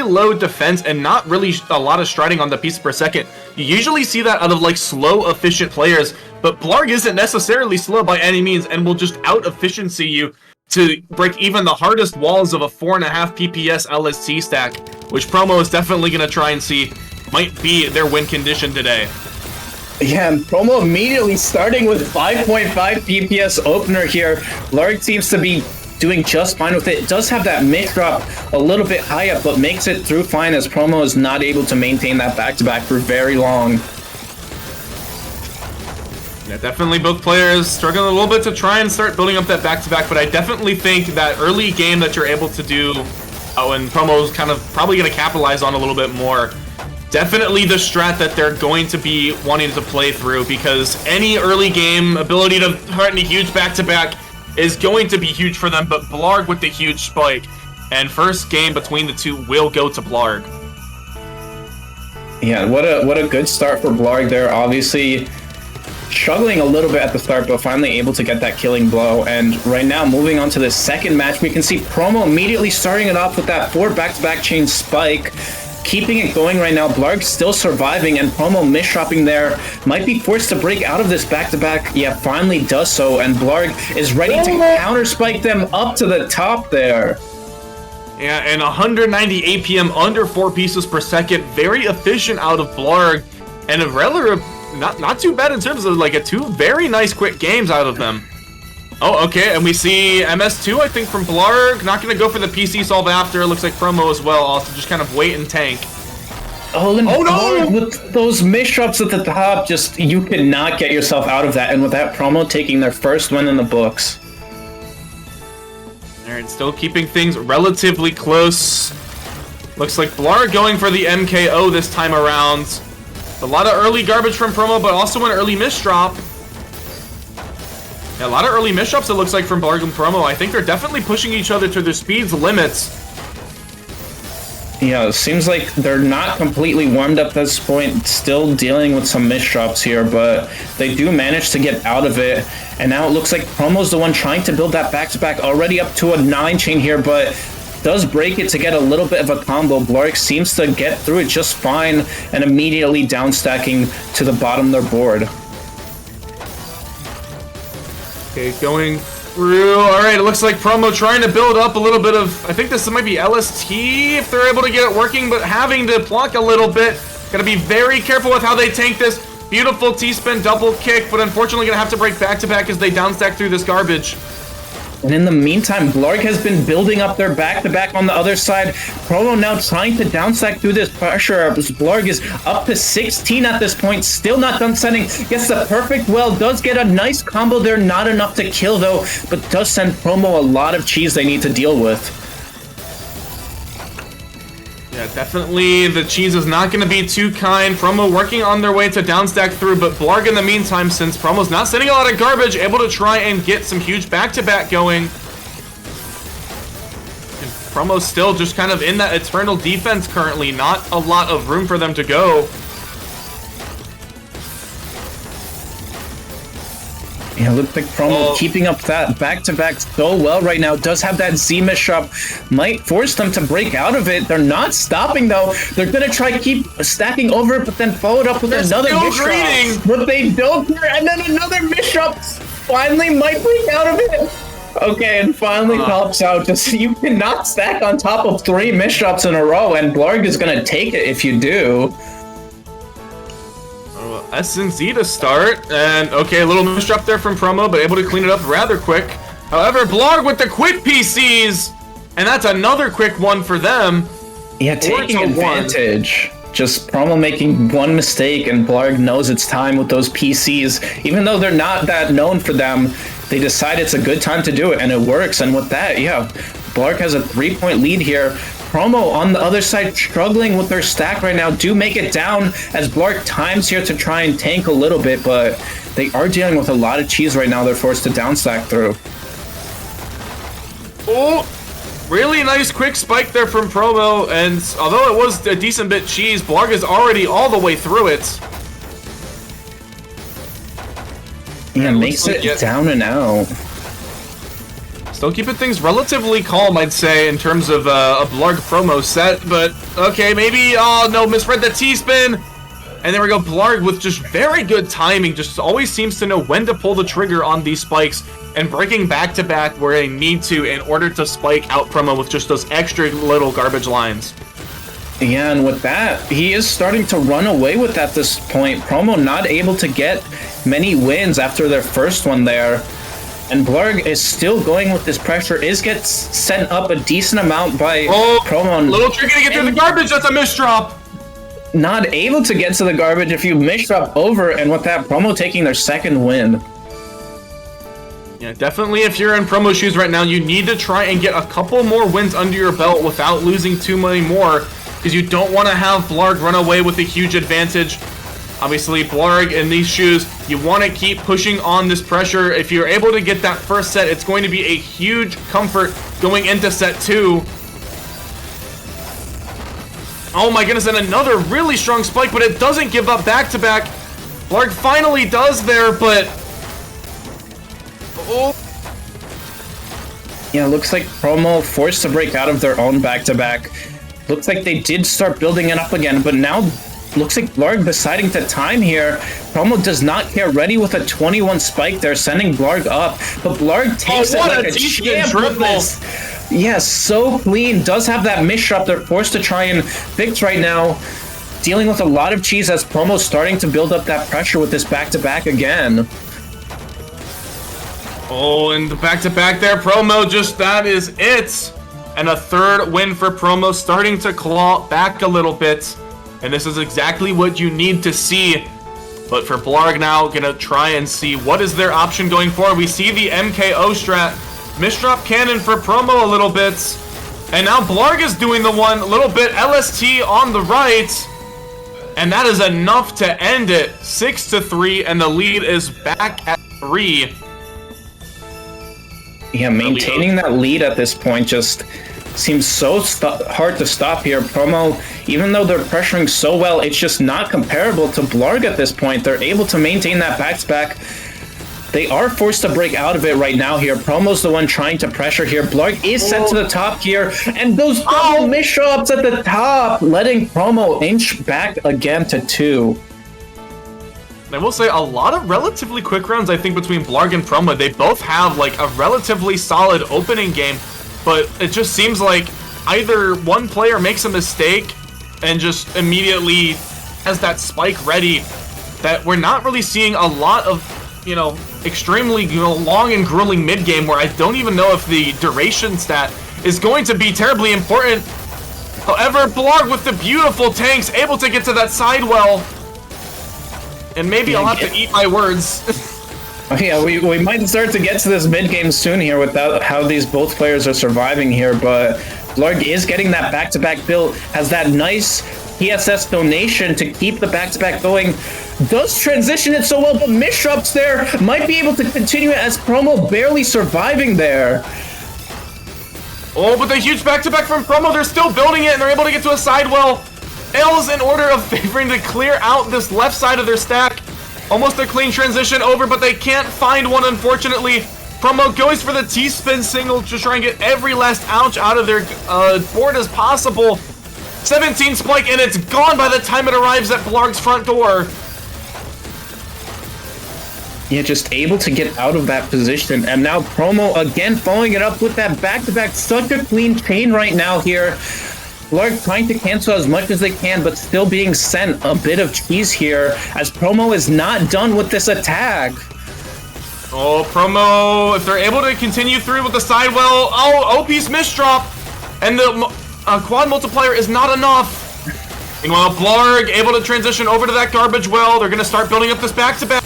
low defense and not really a lot of striding on the pieces per second. You usually see that out of like slow, efficient players, but BLAARG isn't necessarily slow by any means and will just out-efficiency you to break even the hardest walls of a 4.5 PPS LST stack, which Promo is definitely going to try and see might be their win condition today. Yeah, and Promo immediately starting with 5.5 PPS opener here. BLAARG seems to be doing just fine with it. It does have that mid drop a little bit high up, but makes it through fine as Promo is not able to maintain that back-to-back for very long. Yeah, definitely both players struggling a little bit to try and start building up that back-to-back, but I definitely think that early game that you're able to do, and Promo's kind of probably going to capitalize on a little bit more, definitely the strat that they're going to be wanting to play through, because any early game ability to threaten a huge back-to-back is going to be huge for them, but BLAARG with the huge spike, and first game between the two will go to BLAARG. Yeah, what a good start for BLAARG there. Obviously struggling a little bit at the start, but finally able to get that killing blow. And right now, moving on to the second match, we can see Promo immediately starting it off with that 4 back-to-back chain spike, keeping it going right now. BLAARG still surviving, and Promo misdropping there. Might be forced to break out of this back-to-back. Yeah, finally does so, and BLAARG is ready to counter-spike them up to the top there. Yeah, and 190 APM under 4 pieces per second. Very efficient out of BLAARG, and a relative, not too bad in terms of like two very nice quick games out of them. Oh, okay, and we see MS2, I think, from BLAARG. Not going to go for the PC solve after. Looks like Promo as well. Also, just kind of wait and tank. Oh, and no! BLAARG with those misdrops at the top, just, you cannot get yourself out of that. And with that, Promo taking their first win in the books. Alright, still keeping things relatively close. Looks like BLAARG going for the MKO this time around. A lot of early garbage from Promo, but also an early misdrop. Yeah, a lot of early misdrops, it looks like, from BLAARG and Promo. I think they're definitely pushing each other to their speed's limits. Yeah, it seems like they're not completely warmed up at this point, still dealing with some misdrops here, but they do manage to get out of it. And now it looks like Promo's the one trying to build that back-to-back, already up to a 9 chain here, but does break it to get a little bit of a combo. BLAARG seems to get through it just fine and immediately down stacking to the bottom of their board. Okay, going through. Alright, it looks like Promo trying to build up a little bit of, I think this might be LST if they're able to get it working, but having to pluck a little bit. Gotta be very careful with how they tank this. Beautiful T-spin double kick, but unfortunately gonna have to break back-to-back as they down stack through this garbage. And in the meantime, BLAARG has been building up their back-to-back on the other side. Promo now trying to downstack through this pressure. BLAARG is up to 16 at this point, still not done setting. Gets the perfect well, does get a nice combo there, not enough to kill though, but does send Promo a lot of cheese they need to deal with. Yeah, definitely the cheese is not going to be too kind. Promo working on their way to downstack through, but BLAARG in the meantime, since Promo's not sending a lot of garbage, able to try and get some huge back-to-back going. And Promo's still just kind of in that eternal defense currently. Not a lot of room for them to go. Yeah, looks like Promo keeping up that back-to-back so well right now. Does have that Z misdrop. Might force them to break out of it. They're not stopping though. They're gonna try to keep stacking over it, but then followed up with another misdrop. But they don't care, and then another misdrop finally might break out of it. Okay, and finally pops out. Just, you cannot stack on top of 3 misdrops in a row, and BLAARG is gonna take it if you do. S and Z to start, and okay, a little misdrop there from Promo, but able to clean it up rather quick. However, BLAARG with the quick PCs, and that's another quick one for them. Yeah, taking advantage. Just Promo making one mistake, and BLAARG knows it's time with those PCs. Even though they're not that known for them, they decide it's a good time to do it, and it works. And with that, yeah, BLAARG has a 3-point lead here. Promo on the other side struggling with their stack right now. Do make it down as BLAARG times here to try and tank a little bit, but they are dealing with a lot of cheese right now. They're forced to down stack through. Oh, really nice quick spike there from Promo, and although it was a decent bit cheese, BLAARG is already all the way through it. Yeah, makes it down and out. Still keeping things relatively calm, I'd say, in terms of a BLAARG promo set, but okay, maybe, oh no, misread the T-spin, and there we go, BLAARG with just very good timing, just always seems to know when to pull the trigger on these spikes, and breaking back-to-back where they need to in order to spike out promo with just those extra little garbage lines. Yeah, and with that, he is starting to run away with at this point. Promo not able to get many wins after their first one there. And BLAARG is still going with this pressure, gets sent up a decent amount by Promo. Little tricky to get through the garbage, that's a misdrop! Not able to get to the garbage if you misdrop over, and with that, Promo taking their second win. Yeah, definitely if you're in Promo shoes right now, you need to try and get a couple more wins under your belt without losing too many more, because you don't want to have BLAARG run away with a huge advantage. Obviously, BLAARG in these shoes, you want to keep pushing on this pressure. If you're able to get that first set, it's going to be a huge comfort going into set 2. Oh my goodness, and another really strong spike, but it doesn't give up back-to-back. BLAARG finally does there, but... oh. Yeah, looks like Promo forced to break out of their own back-to-back. Looks like they did start building it up again, but now looks like BLAARG deciding to time here. Promo does not care, ready with a 21 spike there, sending BLAARG up, but BLAARG takes it like a champ with this. Yes, so clean. Does have that misdrop they're forced to try and fix right now. Dealing with a lot of cheese as Promo starting to build up that pressure with this back-to-back again. Oh, and the back-to-back there, Promo, just that is it. And a third win for Promo, starting to claw back a little bit. And this is exactly what you need to see. But for BLAARG now, gonna try and see what is their option going forward. We see the MKO strat. Misdrop cannon for Promo a little bit. And now BLAARG is doing the one, a little bit LST on the right. And that is enough to end it. 6-3, and the lead is back at 3. Yeah, maintaining that lead at this point just seems so hard to stop here. Promo, even though they're pressuring so well, it's just not comparable to BLAARG at this point. They're able to maintain that back-to-back. They are forced to break out of it right now here. Promo's the one trying to pressure here. BLAARG is sent to the top here, and those double misdrops at the top, letting Promo inch back again to 2. I will say a lot of relatively quick rounds, I think, between BLAARG and Promo. They both have like a relatively solid opening game, but it just seems like either one player makes a mistake and just immediately has that spike ready, that we're not really seeing a lot of, you know, extremely long and grueling mid game where I don't even know if the duration stat is going to be terribly important. However, BLAARG with the beautiful tanks able to get to that sidewell. And maybe I'll have to eat my words. Yeah, we might start to get to this mid-game soon here without how these both players are surviving here, but BLAARG is getting that back-to-back build, has that nice PSS donation to keep the back-to-back going. Does transition it so well, but misdrops there, might be able to continue it as Promo barely surviving there. Oh, but the huge back-to-back from Promo, they're still building it, and they're able to get to a sidewell. L's in order of favoring to clear out this left side of their stack. Almost a clean transition over, but they can't find one, unfortunately. Promo goes for the T-spin single to try and get every last ounce out of their board as possible. 17 spike, and it's gone by the time it arrives at BLAARG's front door. Yeah, just able to get out of that position. And now Promo again following it up with that back-to-back. Such a clean chain right now here. BLAARG trying to cancel as much as they can, but still being sent a bit of cheese here, as Promo is not done with this attack. Oh, Promo, if they're able to continue through with the sidewell, oh, OP's misdrop, and the quad multiplier is not enough. Meanwhile, BLAARG able to transition over to that garbage well. They're going to start building up this back-to-back.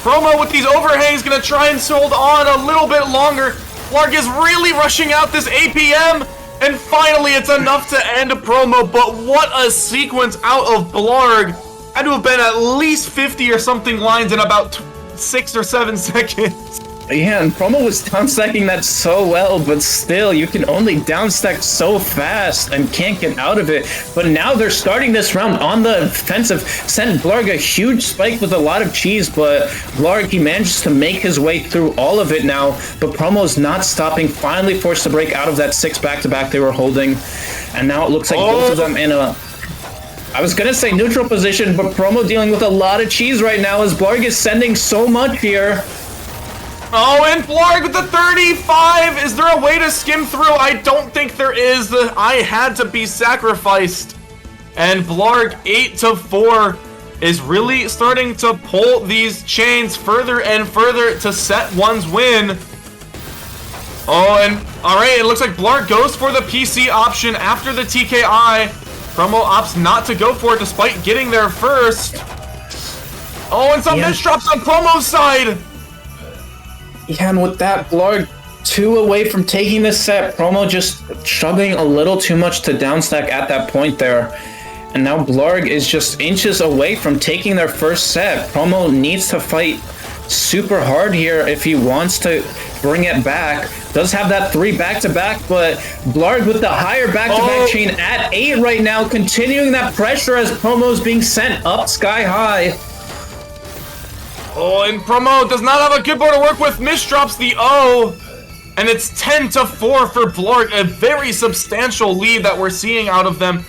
Promo with these overhangs going to try and hold on a little bit longer. BLAARG is really rushing out this APM. And finally, it's enough to end a Promo, but what a sequence out of BLAARG. Had to have been at least 50 or something lines in about 6 or 7 seconds. Yeah, and Promo was downstacking that so well, but still, you can only downstack so fast and can't get out of it. But now they're starting this round on the offensive. Sent BLAARG a huge spike with a lot of cheese, but BLAARG, he manages to make his way through all of it now. But Promo's not stopping, finally forced to break out of that 6 back-to-back they were holding. And now it looks like both of them in a... I was gonna say neutral position, but Promo dealing with a lot of cheese right now as BLAARG is sending so much here. Oh, and BLAARG with the 35! Is there a way to skim through? I don't think there is. The I had to be sacrificed. And BLAARG 8-4 is really starting to pull these chains further and further to set one's win. Oh, and alright, it looks like BLAARG goes for the PC option after the TKI. Promo opts not to go for it despite getting there first. Oh, and some misdrops on Promo's side. Yeah, and with that, BLAARG 2 away from taking this set. Promo just struggling a little too much to downstack at that point there. And now BLAARG is just inches away from taking their first set. Promo needs to fight super hard here if he wants to bring it back. Does have that 3 back-to-back, but BLAARG with the higher back-to-back chain at 8 right now, continuing that pressure as Promo's being sent up sky high. Oh, and Promo does not have a good board to work with. Misdrops the O. And it's 10-4 for BLAARG. A very substantial lead that we're seeing out of them.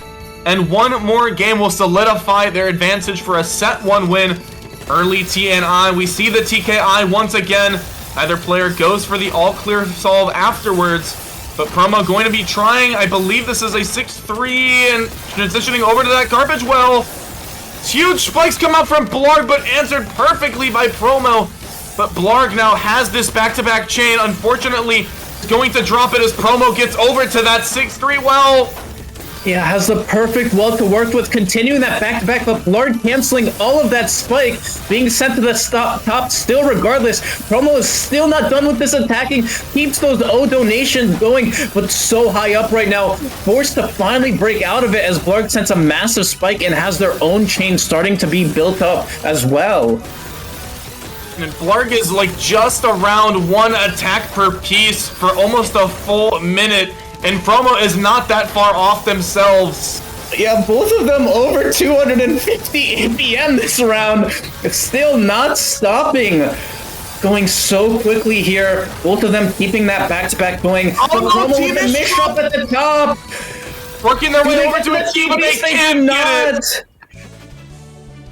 And one more game will solidify their advantage for a set 1 win. Early TNI. We see the TKI once again. Either player goes for the all-clear solve afterwards. But Promo going to be trying. I believe this is a 6-3 and transitioning over to that garbage well. Huge spikes come out from BLAARG, but answered perfectly by Promo. But BLAARG now has this back-to-back chain. Unfortunately, is going to drop it as Promo gets over to that 6-3 well. Yeah, has the perfect well to work with, continuing that back-to-back, but BLAARG canceling all of that spike, being sent to the top still regardless. Promo is still not done with this attacking, keeps those O donations going, but so high up right now, forced to finally break out of it as BLAARG sends a massive spike and has their own chain starting to be built up as well. And BLAARG is like just around 1 attack per piece for almost a full minute. And Promo is not that far off themselves. Yeah, both of them over 250 APM this round. It's still not stopping. Going so quickly here. Both of them keeping that back-to-back going. Oh, no, Promo team with a is miss up at the top. Working their way over to a team, but they can't get it.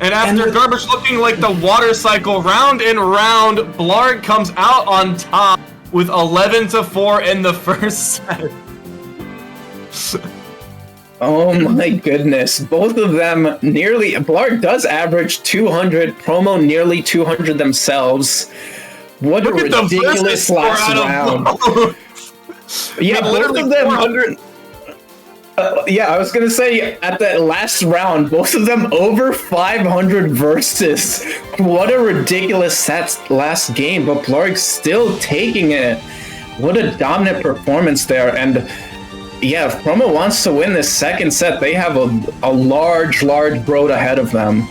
And after garbage looking like the water cycle round and round, BLAARG comes out on top with 11-4 in the first set. Oh my goodness. Both of them nearly... BLAARG does average 200. Promo nearly 200 themselves. What a ridiculous last round. Yeah, both of them... 400. Yeah, I was gonna say, at that last round, both of them over 500 versus. What a ridiculous last game, but BLAARG still taking it. What a dominant performance there, and yeah, if Promo wants to win this second set, they have a large road ahead of them.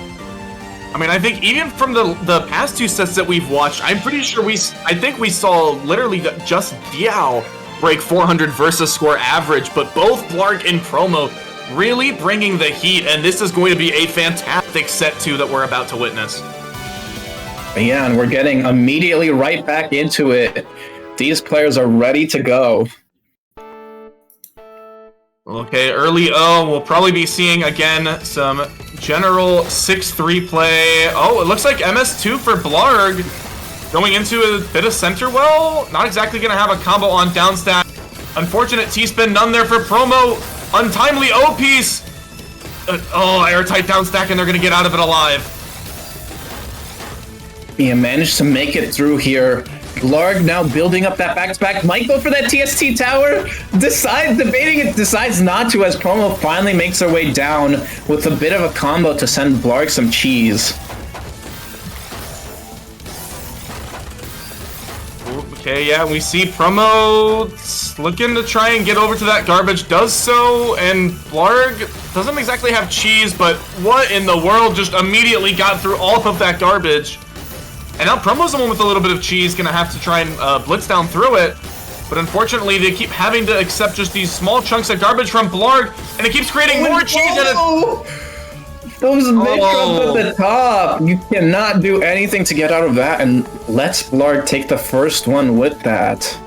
I mean, I think even from the past 2 sets that we've watched, I'm pretty sure I think we saw literally just Diao break 400 versus score average, but both BLAARG and Promo really bringing the heat, and this is going to be a fantastic set 2 that we're about to witness. Yeah, and we're getting immediately right back into it. These players are ready to go. Okay, early O, we'll probably be seeing again some general 6-3 play. Oh, it looks like MS2 for BLAARG. Going into a bit of center well. Not exactly going to have a combo on downstack. Unfortunate T-spin, none there for Promo. Untimely O piece. Oh, airtight downstack, and they're going to get out of it alive. Yeah, managed to make it through here. BLAARG now building up that back-to-back. Might go for that TST tower. Decides not to as Promo finally makes their way down with a bit of a combo to send BLAARG some cheese. Okay, yeah, we see Promo looking to try and get over to that garbage. Does so, and BLAARG doesn't exactly have cheese, but what in the world just immediately got through all of that garbage? And now Promo's the one with a little bit of cheese, gonna have to try and blitz down through it. But unfortunately, they keep having to accept just these small chunks of garbage from BLAARG, and it keeps creating more cheese. Those mid-drops at the top. You cannot do anything to get out of that, and let's BLAARG take the first one with that.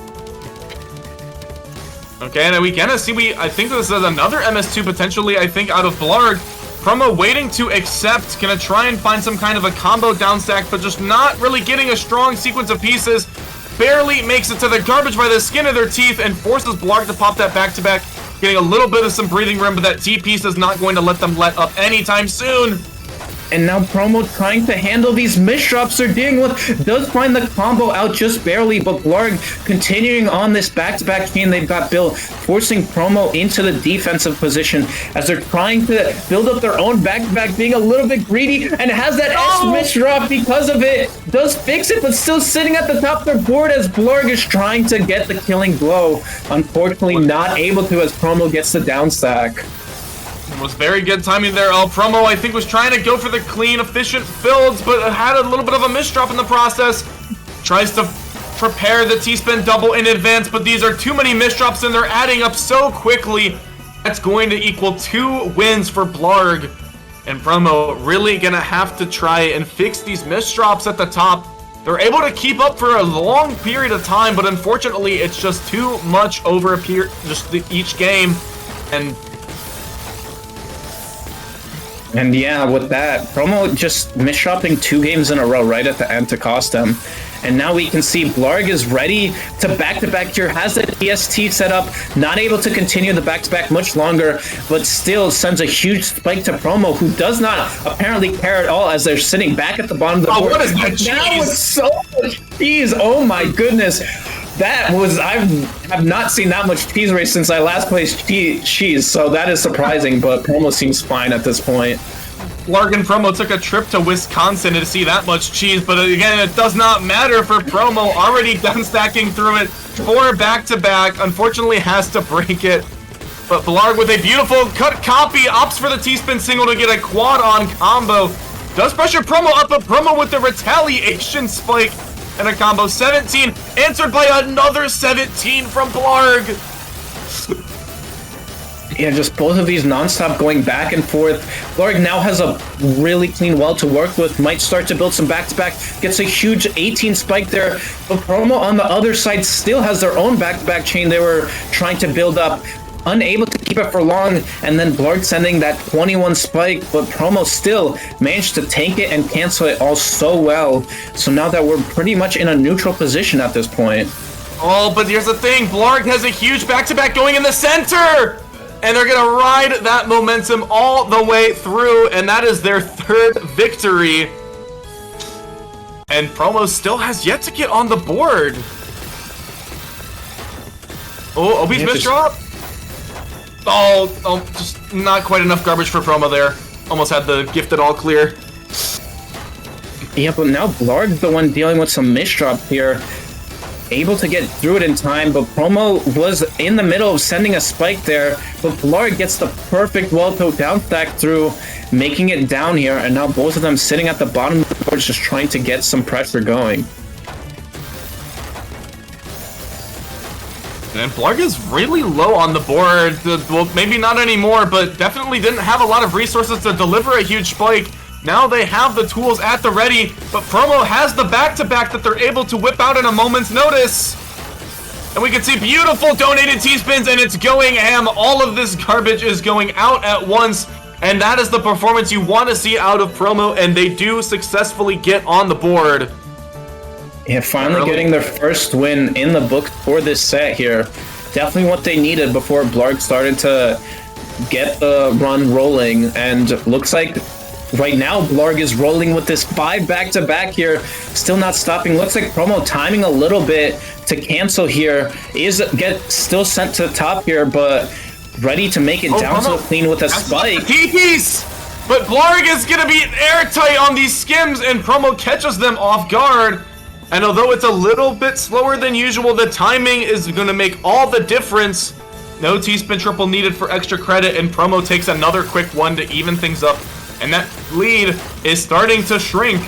Okay, and we gonna see, I think this is another MS2 potentially, I think, out of BLAARG. Promo waiting to accept, gonna try and find some kind of a combo down stack, but just not really getting a strong sequence of pieces. Barely makes it to the garbage by the skin of their teeth and forces BLAARG to pop that back-to-back, getting a little bit of some breathing room, but that T-piece is not going to let them let up anytime soon. And now Promo trying to handle these misdrops they're dealing with. Does find the combo out just barely, but BLAARG continuing on this back-to-back chain they've got built, forcing Promo into the defensive position as they're trying to build up their own back-to-back, being a little bit greedy, and has that S misdrop because of it. Does fix it, but still sitting at the top of their board as BLAARG is trying to get the killing blow. Unfortunately, not able to as Promo gets the down stack. Was very good timing there. Promo, I think, was trying to go for the clean, efficient builds, but had a little bit of a misdrop in the process. Tries to prepare the T-spin double in advance, but these are too many misdrops and they're adding up so quickly. That's going to equal 2 wins for BLAARG. And Promo really gonna have to try and fix these misdrops at the top. They're able to keep up for a long period of time, but unfortunately, it's just too much over each game. And yeah, with that, Promo just misdropping 2 games in a row right at the end to cost them. And now we can see BLAARG is ready to back-to-back here, has the TST set up, not able to continue the back-to-back much longer, but still sends a huge spike to Promo, who does not apparently care at all as they're sitting back at the bottom of the board. What is that cheese? Now it's so much cheese, oh my goodness. That was, I have not seen that much cheese race since I last placed cheese, so that is surprising, but Promo seems fine at this point. BLAARG and Promo took a trip to Wisconsin to see that much cheese, but again, it does not matter for Promo, already done stacking through it. 4 back-to-back, unfortunately has to break it. But BLAARG with a beautiful cut copy, opts for the T-spin single to get a quad-on combo. Does pressure Promo up, but Promo with the retaliation spike. And a combo 17, answered by another 17 from BLAARG. Yeah, just both of these non-stop going back and forth. BLAARG now has a really clean wall to work with, might start to build some back-to-back, gets a huge 18 spike there, but Promo on the other side still has their own back-to-back chain they were trying to build up. Unable to keep it for long, and then BLAARG sending that 21 spike, but Promo still managed to tank it and cancel it all so well. So now that we're pretty much in a neutral position at this point. Oh, but here's the thing, BLAARG has a huge back-to-back going in the center! And they're gonna ride that momentum all the way through, and that is their 3rd victory. And Promo still has yet to get on the board. Oh, Obi's misdrop? Oh, just not quite enough garbage for Promo there. Almost had the gifted all clear. Yeah, but now BLAARG's the one dealing with some misdrops here. Able to get through it in time, but Promo was in the middle of sending a spike there, but BLAARG gets the perfect wall-to down stack through, making it down here, and now both of them sitting at the bottom of the board just trying to get some pressure going. And BLAARG is really low on the board. Well, maybe not anymore, but definitely didn't have a lot of resources to deliver a huge spike. Now they have the tools at the ready, but Promo has the back-to-back that they're able to whip out in a moment's notice. And we can see beautiful donated T-spins, and it's going ham. All of this garbage is going out at once, and that is the performance you want to see out of Promo, and they do successfully get on the board. Yeah, finally getting their first win in the book for this set here. Definitely what they needed before BLAARG started to get the run rolling, and looks like right now BLAARG is rolling with this 5 back-to-back here, still not stopping. Looks like Promo timing a little bit to cancel here, still sent to the top here, but ready to make it down to the clean with a spike. T-piece! But BLAARG is gonna be airtight on these skims, and Promo catches them off guard. And although it's a little bit slower than usual, the timing is going to make all the difference. No T-spin triple needed for extra credit, and Promo takes another quick one to even things up. And that lead is starting to shrink.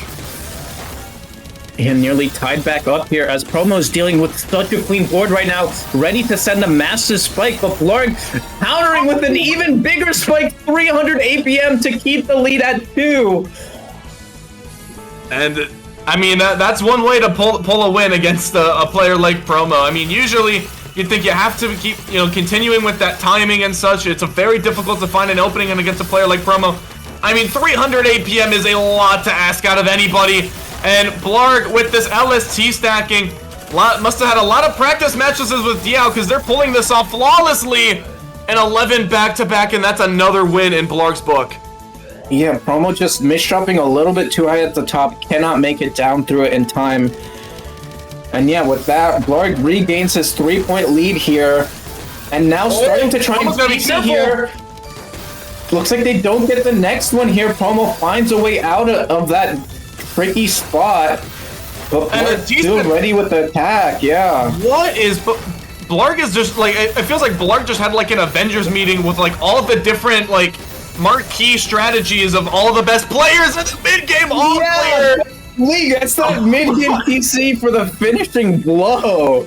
and nearly tied back up here as Promo's dealing with such a clean board right now, ready to send a massive spike, but BLAARG countering with an even bigger spike, 300 APM to keep the lead at 2. And I mean, that's one way to pull a win against a player like Promo. I mean, usually you'd think you have to keep, continuing with that timing and such. It's very difficult to find an opening against a player like Promo. I mean, 300 APM is a lot to ask out of anybody. And BLAARG with this LST stacking must have had a lot of practice matches with Diao because they're pulling this off flawlessly. And 11 back-to-back, and that's another win in BLAARG's book. Yeah, Promo just misdropping a little bit too high at the top, cannot make it down through it in time. And yeah, with that, BLAARG regains his 3-point lead here. And now starting to try and piece it here. Looks like they don't get the next one here. Promo finds a way out of that tricky spot. But BLAARG still ready with the attack, yeah. What is... BLAARG is just like... It feels like BLAARG just had like an Avengers meeting with like all the different like marquee strategies of all the best players in the mid-game all-clear. League, that's that mid-game TC for the finishing blow.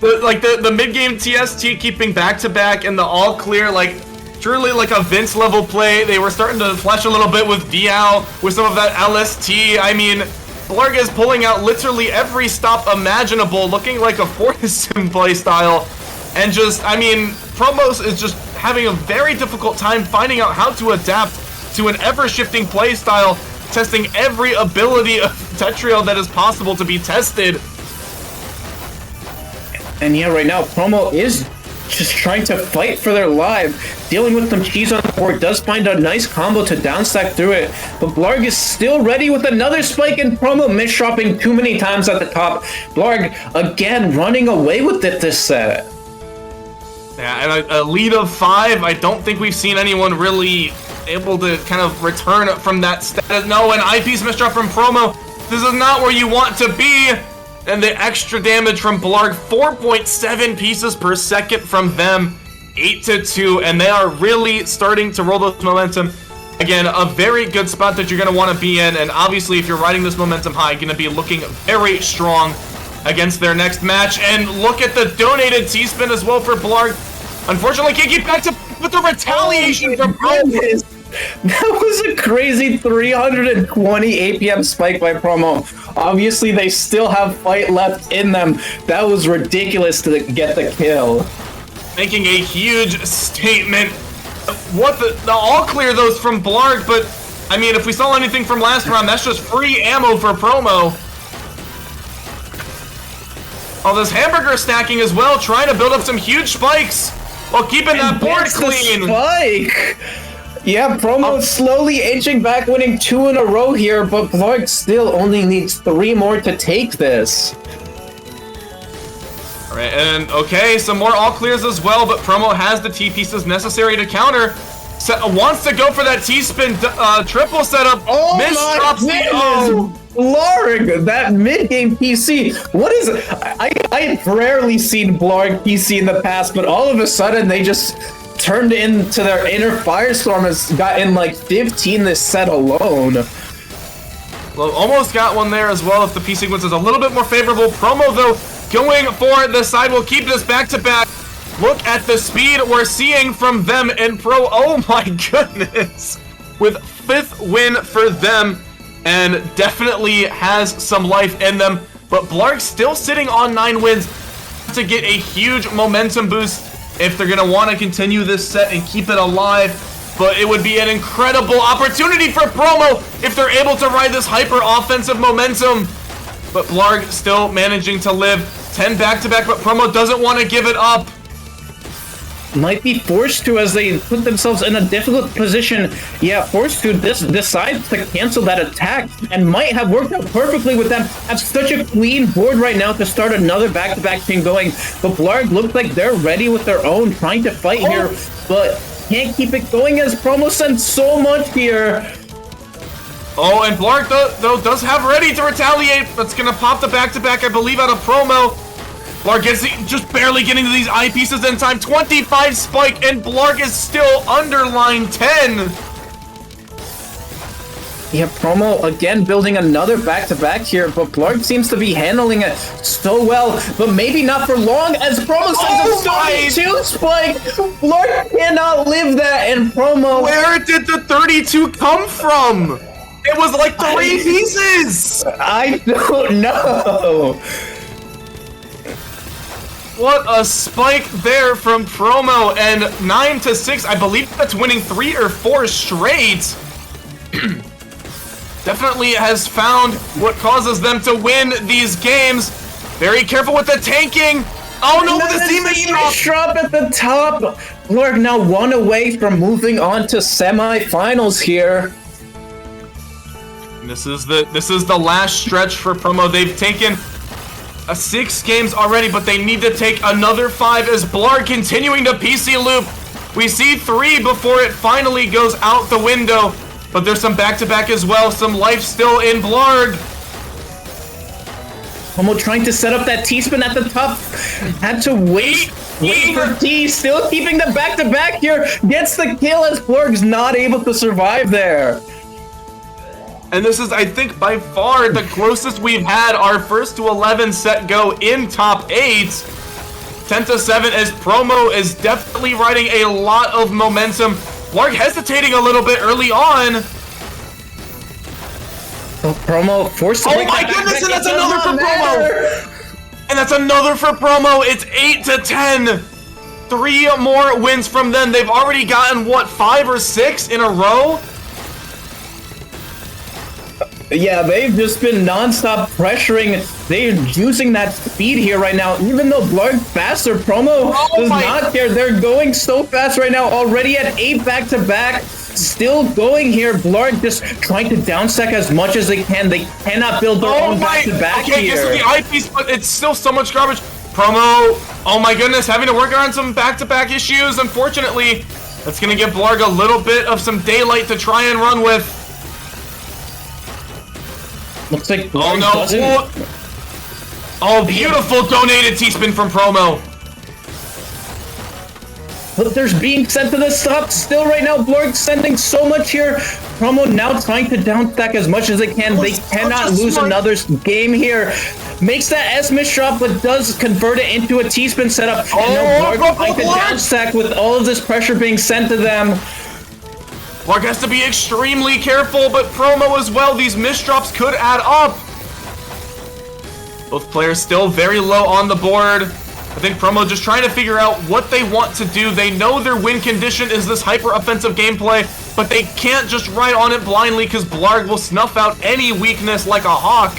The mid-game TST keeping back-to-back and the all-clear, like... Truly like a Vince level play. They were starting to flash a little bit with Diao, with some of that LST. I mean, BLAARG is pulling out literally every stop imaginable, looking like a Fortison play style. And just, I mean, Promos is just having a very difficult time finding out how to adapt to an ever-shifting play style, testing every ability of Tetrio that is possible to be tested. And yeah, right now, Promo is just trying to fight for their life, dealing with some cheese on the board, does find a nice combo to downstack through it, but BLAARG is still ready with another spike, and Promo misdropping too many times at the top. BLAARG again running away with it this set. Yeah, and a lead of 5, I don't think we've seen anyone really able to kind of return from that status. No, an eyepiece misdrop from Promo. This is not where you want to be. And the extra damage from BLAARG, 4.7 pieces per second from them, 8-2, and they are really starting to roll this momentum. Again, a very good spot that you're going to want to be in, and obviously if you're riding this momentum high, going to be looking very strong against their next match. And look at the donated T-spin as well for BLAARG. Unfortunately, can't get back to with the retaliation from Promo. That was a crazy 320 APM spike by Promo. Obviously, they still have fight left in them. That was ridiculous to get the kill. Making a huge statement. What the all clear those from BLAARG, but I mean, if we saw anything from last round, that's just free ammo for Promo. Oh, this hamburger stacking as well, trying to build up some huge spikes while keeping that board clean. Spike. Yeah, Promo slowly inching back, winning 2 in a row here, but BLAARG still only needs 3 more to take this. Alright, and okay, some more all clears as well, but Promo has the T pieces necessary to counter. Wants to go for that T-spin triple setup. Oh my goodness! BLAARG, that mid-game PC. What is... I've rarely seen BLAARG PC in the past, but all of a sudden they just turned into their inner Firestorm, has gotten like 15 this set alone. Well, almost got one there as well if the P sequence is a little bit more favorable. Promo, though, going for the side. Will keep this back-to-back. Look at the speed we're seeing from them and Pro. Oh my goodness. With 5th win for them, and definitely has some life in them. But BLAARG still sitting on 9 wins to get a huge momentum boost if they're going to want to continue this set and keep it alive. But it would be an incredible opportunity for Promo if they're able to ride this hyper-offensive momentum. But BLAARG still managing to live 10 back-to-back, but Promo doesn't want to give it up. Might be forced to as they put themselves in a difficult position. Yeah, forced to decide to cancel that attack, and might have worked out perfectly with them. Have such a clean board right now to start another back-to-back team going. But BLAARG looks like they're ready with their own, trying to fight here, but can't keep it going as Promo sends so much here. Oh, and BLAARG though does have ready to retaliate. That's gonna pop the back-to-back, I believe, out of Promo. BLAARG gets just barely getting to these eyepieces in time. 25 spike, and BLAARG is still under line 10. Yeah, Promo again building another back-to-back here, but BLAARG seems to be handling it so well, but maybe not for long as Promo sends a 32 spike. BLAARG cannot live that, and Promo... Where did the 32 come from? It was like 3 pieces! I don't know. What a spike there from Promo, and 9-6, I believe that's winning 3 or 4 straight. Definitely has found what causes them to win these games. Very careful with the tanking. Oh no, the Z-Mish drop at the top. BLAARG now 1 away from moving on to semifinals here. This is the last stretch for Promo. They've taken 6 games already, but they need to take another 5 as BLAARG continuing to PC loop. We see 3 before it finally goes out the window. But there's some back-to-back as well. Some life still in BLAARG. Promo trying to set up that T-spin at the top. Had to wait for T. Still keeping the back-to-back here. Gets the kill as BLAARG's not able to survive there. And this is, I think, by far the closest we've had our first to 11 set go in top 8. 10-7 as Promo is definitely riding a lot of momentum. BLAARG hesitating a little bit early on. Oh, Promo forced to Oh my goodness, and that's another for Promo! And that's another for Promo. It's 8-10. 3 more wins from them. They've already gotten, what, 5 or 6 in a row? Yeah, they've just been non-stop pressuring. They're using that speed here right now. Even though BLAARG faster, Promo does not care. They're going so fast right now. Already at 8 back-to-back. Still going here. BLAARG just trying to downstack as much as they can. They cannot build their own back-to-back here. Okay, guess with the eyepiece, but it's still so much garbage. Promo, oh my goodness, having to work around some back-to-back issues. Unfortunately, that's going to give BLAARG a little bit of some daylight to try and run with. Looks like BLAARG doesn't. Oh, beautiful donated T-spin from Promo. But there's being sent to the top still right now. BLAARG sending so much here. Promo now trying to downstack as much as they can. They cannot lose another game here. Makes that S-Miss drop, but does convert it into a T-spin setup. And now BLAARG trying to downstack with all of this pressure being sent to them. BLAARG has to be extremely careful, but Promo as well. These misdrops could add up. Both players still very low on the board. I think Promo just trying to figure out what they want to do. They know their win condition is this hyper-offensive gameplay, but they can't just ride on it blindly because BLAARG will snuff out any weakness like a hawk.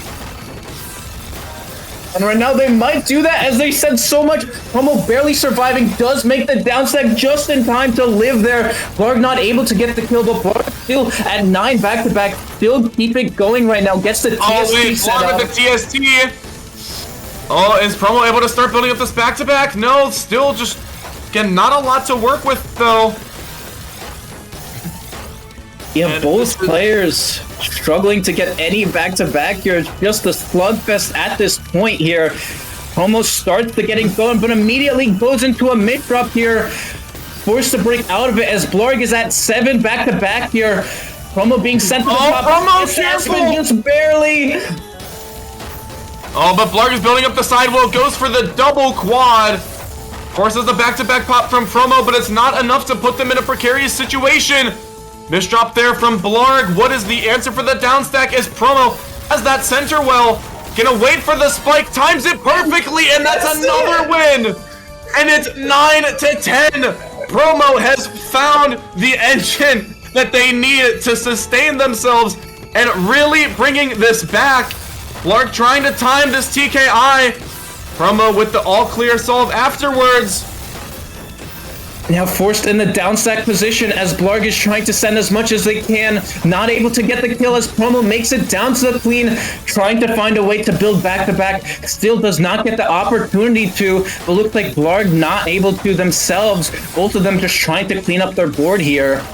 And right now they might do that as they said so much. Promo barely surviving, does make the downstack just in time to live there. BLAARG not able to get the kill, but BLAARG still at 9 back-to-back. Still keep it going right now. Gets the TST set up. With the TST. Oh, is Promo able to start building up this back-to-back? No, still just, again, not a lot to work with, though. Yeah, and both players struggling to get any back-to-back here. It's just a slugfest at this point here. Promo starts to getting going, but immediately goes into a mid-drop here. Forced to break out of it as BLAARG is at 7 back-to-back here. Promo being sent to the top. Promo, careful! Just barely. Oh, but BLAARG is building up the sidewall, goes for the double quad. Forces the back-to-back pop from Promo, but it's not enough to put them in a precarious situation. Misdrop there from BLAARG. What is the answer for the downstack as Promo has that center well. Gonna wait for the spike, times it perfectly, and that's another win. And it's 9-10. Promo has found the engine that they need to sustain themselves and really bringing this back. BLAARG trying to time this TKI. Promo with the all-clear solve afterwards. Now forced in the downstack position as BLAARG is trying to send as much as they can. Not able to get the kill as Promo makes it down to the clean. Trying to find a way to build back-to-back. Still does not get the opportunity to. But looks like BLAARG not able to themselves. Both of them just trying to clean up their board here.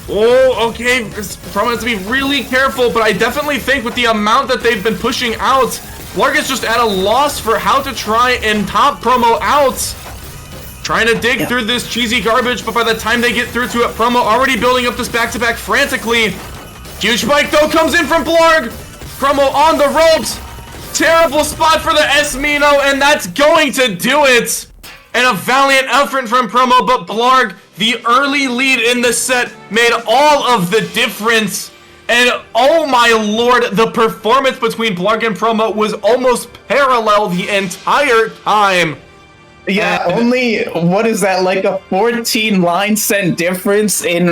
Oh, okay. Promo has to be really careful, but I definitely think with the amount that they've been pushing out, BLAARG is just at a loss for how to try and top Promo out. Trying to dig through this cheesy garbage, but by the time they get through to it, Promo already building up this back-to-back frantically. Huge spike though comes in from BLAARG. Promo on the ropes. Terrible spot for the Esmino, and that's going to do it. And a valiant effort from Promo, but BLAARG, the early lead in the set, made all of the difference. And oh my lord, the performance between BLAARG and Promo was almost parallel the entire time. Yeah, only, what is that, like a 14 line cent difference in